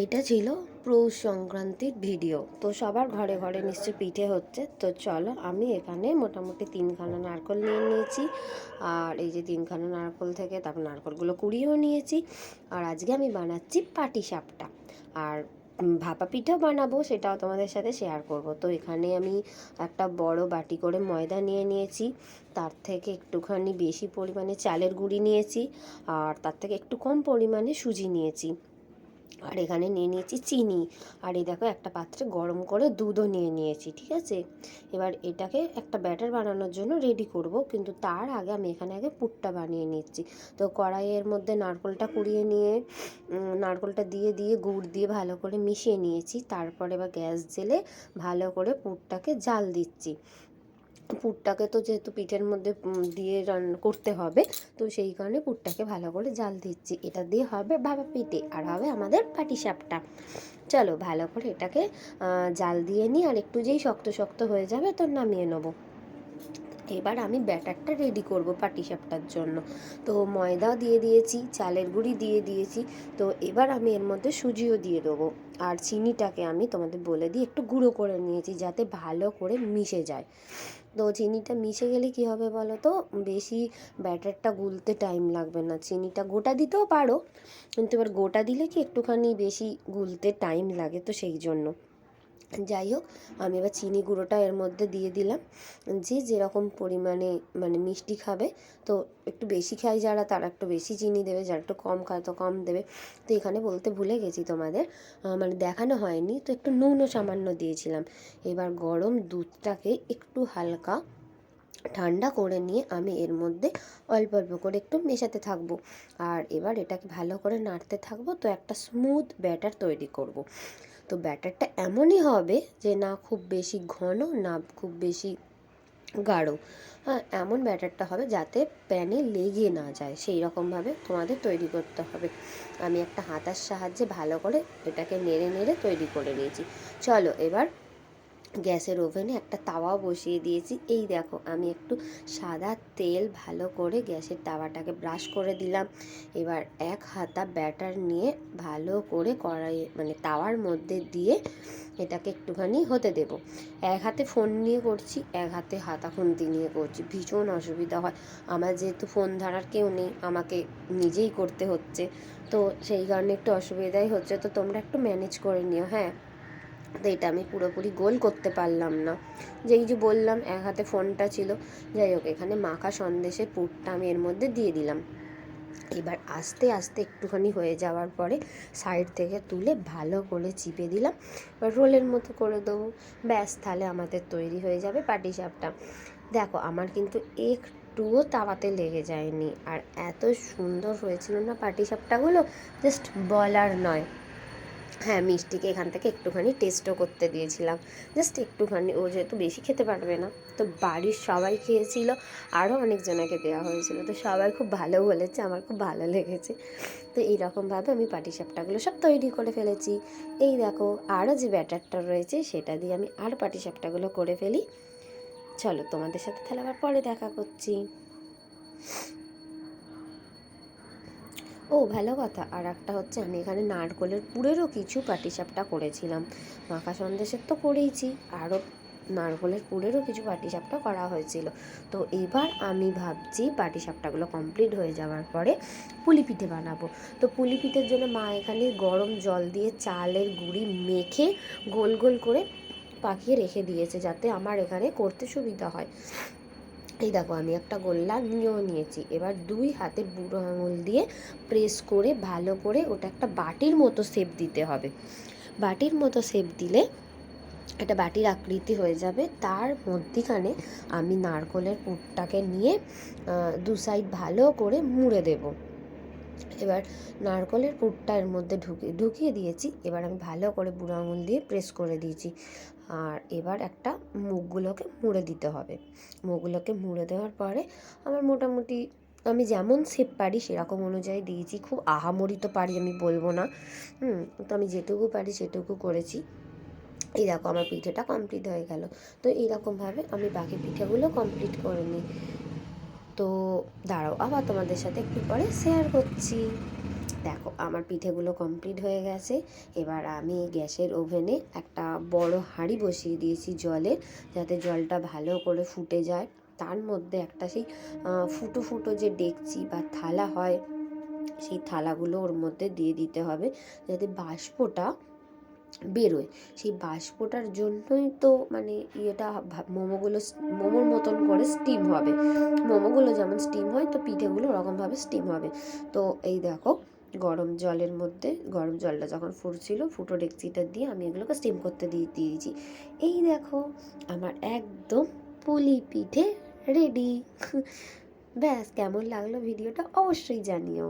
এটা ছিল পৌষ সংক্রান্তির ভিডিও। তো সবার ঘরে ঘরে নিশ্চয়ই পিঠে হচ্ছে। তো চলো, আমি এখানে মোটামুটি 3খানা নারকেল নিয়ে নিয়েছি। আর এই যে 3খানা নারকেল থেকে তারপর নারকেলগুলো কুড়িয়েও নিয়েছি। আর আজকে আমি বানাচ্ছি পাটিসাপটা। আর ভাপা পিঠাও বানাবো, সেটাও তোমাদের সাথে শেয়ার করব। তো এখানে আমি একটা বড় বাটি করে ময়দা নিয়ে নিয়েছি, তার থেকে একটুখানি বেশি পরিমাণে চালের গুঁড়ি নিয়েছি, আর তার থেকে একটু কম পরিমাণে সুজি নিয়েছি। আর এখানে নিয়ে নিয়েছি চিনি। আর এই দেখো, একটা পাত্রে গরম করে দুধও নিয়ে নিয়েছি। ঠিক আছে, এবার এটাকে একটা ব্যাটার বানানোর জন্য রেডি করব, কিন্তু তার আগে আমি এখানে আগে পুরটা বানিয়ে নিচ্ছি। তো কড়াইয়ের মধ্যে নারকেলটা কুড়িয়ে নিয়ে নারকেলটা দিয়ে দিয়ে গুড় দিয়ে ভালো করে মিশিয়ে নিয়েছি। তারপরে এবার গ্যাস জেলে ভালো করে পুরটাকে জাল দিচ্ছি। পুরটাকে তো যেহেতু পিঠের মধ্যে দিয়ে রান্না করতে হবে, তো সেই কারণে পুরটাকে ভালো করে জাল দিচ্ছি। এটা দিয়ে হবে ভাপা পিঠে, আর হবে আমাদের পাটিসাপটা। চলো ভালো করে এটাকে জাল দিয়ে নিই, আর একটু যেই শক্ত শক্ত হয়ে যাবে তো নামিয়ে নেবো। এবার আমি ব্যাটারটা রেডি করব পাটিসাপটার জন্য। তো ময়দা দিয়ে দিয়েছি, চালের গুঁড়ি দিয়ে দিয়েছি। তো এবার আমি এর মধ্যে সুজিও দিয়ে দেবো। আর চিনিটাকে আমি তোমাদের বলে দিই একটু গুঁড়ো করে নিয়েছি, যাতে ভালো করে মিশে যায়। তো চিনিটা মিশে গেলে কি হবে বলো তো, বেশি ব্যাটারটা গুলতে টাইম লাগবে না। চিনিটা গোটা দিতেও পারো, কিন্তু এবার গোটা দিলে কি একটুখানি বেশি গুলতে টাইম লাগে, তো সেই জন্য। যাই হোক, আমি এবার চিনি গুঁড়োটা এর মধ্যে দিয়ে দিলাম। যে যেরকম পরিমাণে মানে মিষ্টি খাবে, তো একটু বেশি খায় যারা, তারা একটু বেশি চিনি দেবে, যারা একটু কম খায় তো কম দেবে। তো এখানে বলতে ভুলে গেছি তোমাদের, মানে দেখানো হয়নি, তো একটু নুনও সামান্য দিয়েছিলাম। এবার গরম দুধটাকে একটু হালকা ঠান্ডা করে নিয়ে আমি এর মধ্যে অল্প অল্প করে একটু মেশাতে থাকবো। আর এবার এটাকে ভালো করে নাড়তে থাকবো। তো একটা স্মুথ ব্যাটার তৈরি করব। তো ব্যাটারটা এমনই হবে যে না খুব বেশি ঘন, না খুব বেশি গাঢ়। হ্যাঁ, এমন ব্যাটারটা হবে যাতে প্যানে লেগে না যায়, সেই রকমভাবে তোমাদের তৈরি করতে হবে। আমি একটা হাতার সাহায্যে ভালো করে এটাকে নেড়ে নেড়ে তৈরি করে নিয়েছি। চলো এবার গ্যাসের ওভেনে একটা তাওয়াও বসিয়ে দিয়েছি। এই দেখো, আমি একটু সাদা তেল ভালো করে গ্যাসের তাওয়াটাকে ব্রাশ করে দিলাম। এবার এক হাতা ব্যাটার নিয়ে ভালো করে কড়াই মানে তাওয়ার মধ্যে দিয়ে এটাকে একটুখানি হতে দেব। এক হাতে ফোন নিয়ে করছি, এক হাতে হাতা খুন্তি নিয়ে করছি, ভীষণ অসুবিধা হয়। আমার যেহেতু ফোন ধরার কেউ নেই, আমাকে নিজেই করতে হচ্ছে, তো সেই কারণে একটু অসুবিধাই হচ্ছে। তো তোমরা একটু ম্যানেজ করে নিও, হ্যাঁ। তো এটা আমি পুরোপুরি গোল করতে পারলাম না, যেই যে বললাম এক হাতে ফোনটা ছিল। যাই হোক, এখানে মাখা সন্দেশের পুরটা আমি এর মধ্যে দিয়ে দিলাম। এবার আস্তে আস্তে একটুখানি হয়ে যাওয়ার পরে সাইড থেকে তুলে ভালো করে চিপে দিলাম, এবার রোলের মতো করে দেবো। ব্যাস, তাহলে আমাদের তৈরি হয়ে যাবে পাটিসাপটা। দেখো, আমার কিন্তু একটুও তাওয়াতে লেগে যায়নি, আর এত সুন্দর হয়েছিল না পাটিসাপটাগুলো, জাস্ট বলার নয়। হ্যাঁ, মিষ্টিকে এখান থেকে একটুখানি টেস্টও করতে দিয়েছিলাম, জাস্ট একটুখানি। ও যেহেতু বেশি খেতে পারবে না, তো বাড়ির সবাই খেয়েছিল, আরও অনেকজনকে দেওয়া হয়েছিল। তো সবাই খুব ভালো বলেছে, আমার খুব ভালো লেগেছে। তো এইরকমভাবে আমি পাটিসাপটাগুলো সব তৈরি করে ফেলেছি। এই দেখো, আরও যে ব্যাটারটা রয়েছে সেটা দিয়ে আমি আর পাটিসাপটাগুলো করে ফেলি। চলো, তোমাদের সাথে তাহলে আবার পরে দেখা করছি। ও ভালো কথা, আর একটা হচ্ছে, আমি এখানে নারকলের পুরেরও কিছু পাটিসাপটা করেছিলাম। মাখা সন্দেশের তো করেইছি, আরও নারকলের পুরেরও কিছু পাটিসাপটা করা হয়েছিল। তো এবার আমি ভাবছি পাটিসাপটাগুলো কমপ্লিট হয়ে যাওয়ার পরে পুলি পিঠে বানাবো। তো পুলি পিঠের জন্য মা এখানে গরম জল দিয়ে চালের গুঁড়ি মেখে গোল গোল করে পাকিয়ে রেখে দিয়েছে, যাতে আমার এখানে করতে সুবিধা হয়। এই দেখো, আমি একটা গোল্লা নিয়েও নিয়েছি। এবার 2 হাতের বুড়ো আঙুল দিয়ে প্রেস করে ভালো করে ওটা একটা বাটির মতো শেপ দিতে হবে। বাটির মতো শেপ দিলে এটা বাটির আকৃতি হয়ে যাবে। তার মধ্যিখানে আমি নারকলের পুরটাকে নিয়ে 2 সাইড ভালো করে মুড়ে দেব। এবার নারকলের পুরটা এর মধ্যে ঢুকিয়ে দিয়েছি। এবার আমি ভালো করে বুড়ো আঙুল দিয়ে প্রেস করে দিয়েছি। আর এবার একটা মুখগুলোকে মুড়ে দিতে হবে। মুখগুলোকে মুড়ে দেওয়ার পরে আমার মোটামুটি আমি যেমন শেপ পারি সেরকম অনুযায়ী দিয়েছি। খুব আহামরি তো পারি আমি বলবো না, তো আমি যেটুকু পারি সেটুকু করেছি। এই দেখো, আমার পিঠেটা কমপ্লিট হয়ে গেল। তো এইরকমভাবে আমি বাকি পিঠেগুলো কমপ্লিট করে নিই। তো দাঁড়াও, আবার তোমাদের সাথে একটু পরে শেয়ার করছি। দেখো আমার পিঠেগুলো কমপ্লিট হয়ে গেছে। এবার আমি গ্যাসের ওভেনে একটা বড় হাঁড়ি বসিয়ে দিয়েছি জলের, যাতে জলটা ভালো করে ফুটে যায়। তার মধ্যে একটা সেই ফুটো ফুটো যে ডেকচি বা থালা হয়, সেই থালাগুলো ওর মধ্যে দিয়ে দিতে হবে, যাতে বাষ্পটা বেরোয়। সেই বাষ্পটার জন্যই তো মানে ইয়েটা মোমোগুলো মোমোর মতন করে স্টিম হবে। মোমোগুলো যেমন স্টিম হয়, তো পিঠেগুলো ওরকমভাবে স্টিম হবে। তো এই দেখো, গরম জলের মধ্যে গরম জলটা যখন ফুটছিল, ফুটো ডেকচিটা দিয়ে আমি এগুলোকে স্টিম করতে দিয়েছি। এই দেখো আমার একদম পুলি পিঠে রেডি। ব্যাস, কেমন লাগলো ভিডিওটা অবশ্যই জানিও।